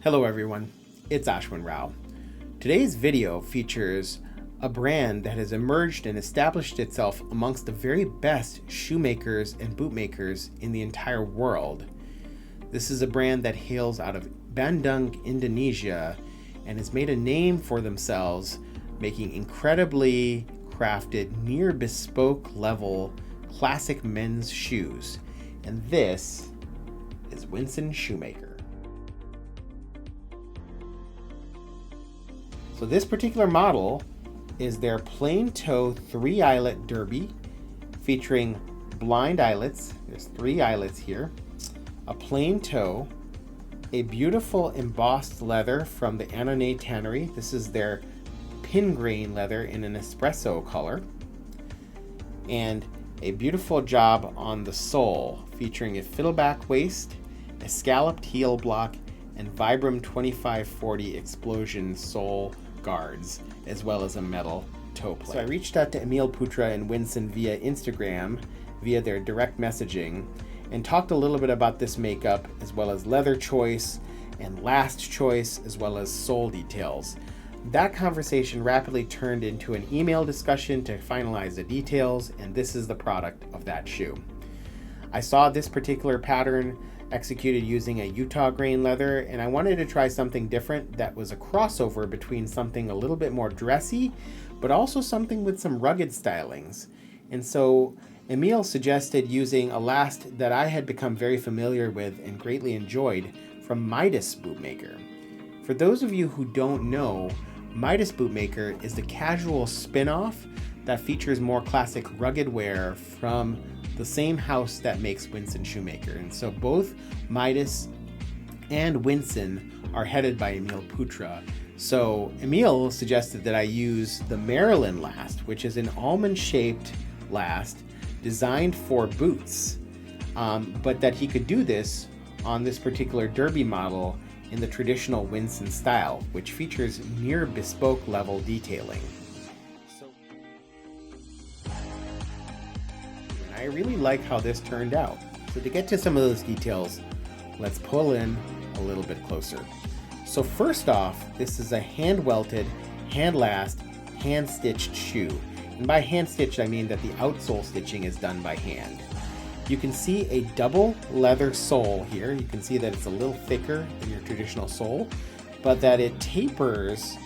Hello everyone, it's Ashwin Rao. Today's video features a brand that has emerged and established itself amongst the very best shoemakers and bootmakers in the entire world. This is a brand that hails out of Bandung, Indonesia, and has made a name for themselves making incredibly crafted, near bespoke level classic men's shoes. And this is Winson Shoemaker. So this particular model is their plain toe 3-eyelet derby featuring blind eyelets. There's 3 eyelets here, a plain toe, a beautiful embossed leather from the Annonay Tannery. This is their pin grain leather in an espresso color, and a beautiful job on the sole featuring a fiddleback waist, a scalloped heel block, and Vibram 2540 explosion sole guards, as well as a metal toe plate. So I reached out to Emil Putra and Winson via Instagram, via their direct messaging, and talked a little bit about this makeup, as well as leather choice and last choice, as well as sole details. That conversation rapidly turned into an email discussion to finalize the details, and this is the product of that shoe. I saw this particular pattern executed using a Utah grain leather, and I wanted to try something different that was a crossover between something a little bit more dressy, but also something with some rugged stylings. And so Emil suggested using a last that I had become very familiar with and greatly enjoyed from Midas Bootmaker. For those of you who don't know, Midas Bootmaker is the casual spin-off that features more classic rugged wear from the same house that makes Winson Shoemaker. And so both Midas and Winson are headed by Emil Putra. So Emil suggested that I use the Maryland last, which is an almond-shaped last designed for boots, but that he could do this on this particular derby model in the traditional Winson style, which features near bespoke level detailing. I really like how this turned out. So to get to some of those details, let's pull in a little bit closer. So first off, this is a hand-welted, hand-last, hand-stitched shoe. And by hand-stitched, I mean that the outsole stitching is done by hand. You can see a double leather sole here. You can see that it's a little thicker than your traditional sole, but that it tapers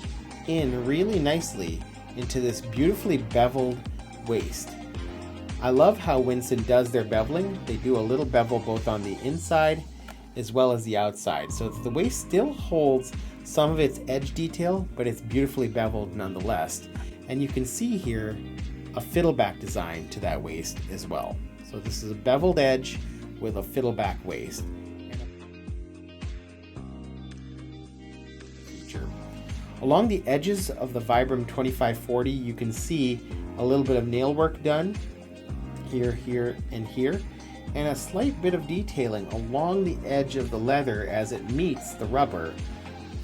in really nicely into this beautifully beveled waist. I love how Winson does their beveling. They do a little bevel both on the inside as well as the outside. So the waist still holds some of its edge detail, but it's beautifully beveled nonetheless. And you can see here a fiddleback design to that waist as well. So this is a beveled edge with a fiddleback waist. Along the edges of the Vibram 2540, you can see a little bit of nail work done here, here, and here, and a slight bit of detailing along the edge of the leather as it meets the rubber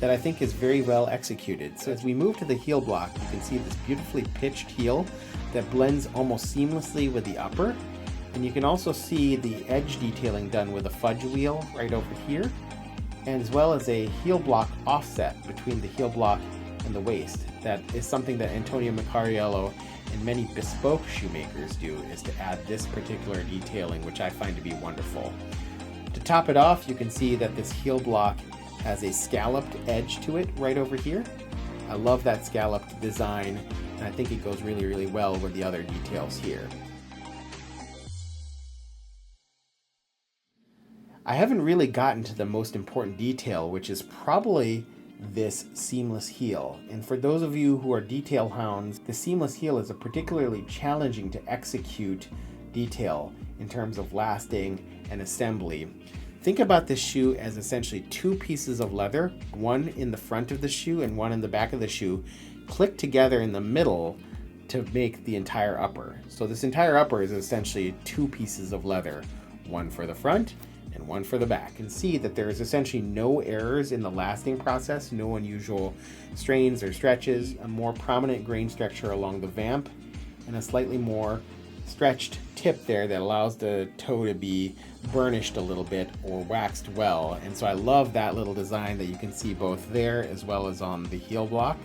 that I think is very well executed. So as we move to the heel block, you can see this beautifully pitched heel that blends almost seamlessly with the upper, and you can also see the edge detailing done with a fudge wheel right over here, and as well as a heel block offset between the heel block and the waist. That is something that Antonio Macariello and many bespoke shoemakers do, is to add this particular detailing, which I find to be wonderful. To top it off, you can see that this heel block has a scalloped edge to it right over here. I love that scalloped design, and I think it goes really, really well with the other details here. I haven't really gotten to the most important detail, which is probably this seamless heel. And for those of you who are detail hounds, the seamless heel is a particularly challenging to execute detail in terms of lasting and assembly. Think about this shoe as essentially 2 pieces of leather, one in the front of the shoe and one in the back of the shoe, clicked together in the middle to make the entire upper. So this entire upper is essentially 2 pieces of leather, one for the front and one for the back. And see that there is essentially no errors in the lasting process, no unusual strains or stretches, a more prominent grain structure along the vamp, and a slightly more stretched tip there that allows the toe to be burnished a little bit or waxed well. And so I love that little design that you can see both there as well as on the heel block,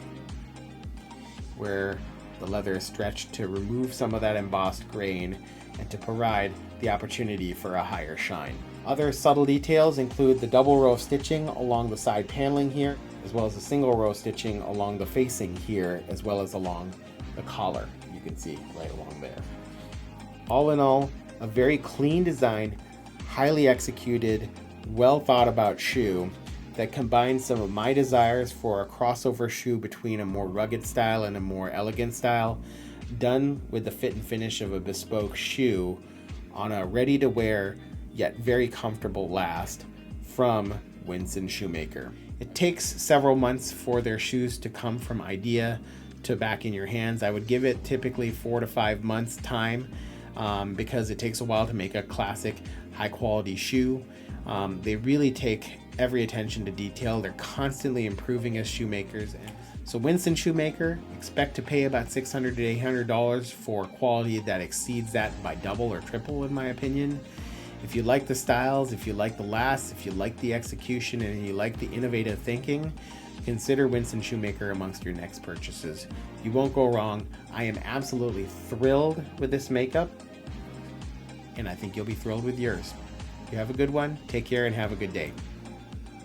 where the leather is stretched to remove some of that embossed grain and to provide the opportunity for a higher shine. Other subtle details include the double row stitching along the side paneling here, as well as the single row stitching along the facing here, as well as along the collar. You can see right along there. All in all, a very clean design, highly executed, well thought about shoe that combines some of my desires for a crossover shoe between a more rugged style and a more elegant style, done with the fit and finish of a bespoke shoe on a ready to wear yet very comfortable last from Winson Shoemaker. It takes several months for their shoes to come from idea to back in your hands. I would give it typically 4 to 5 months time because it takes a while to make a classic high quality shoe. They really take every attention to detail. They're constantly improving as shoemakers. So Winson Shoemaker, expect to pay about $600 to $800 for quality that exceeds that by double or triple in my opinion. If you like the styles, if you like the last, if you like the execution, and you like the innovative thinking, consider Winson Shoemaker amongst your next purchases. You won't go wrong. I am absolutely thrilled with this makeup, and I think you'll be thrilled with yours. You have a good one, take care, and have a good day.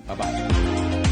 Bye-bye.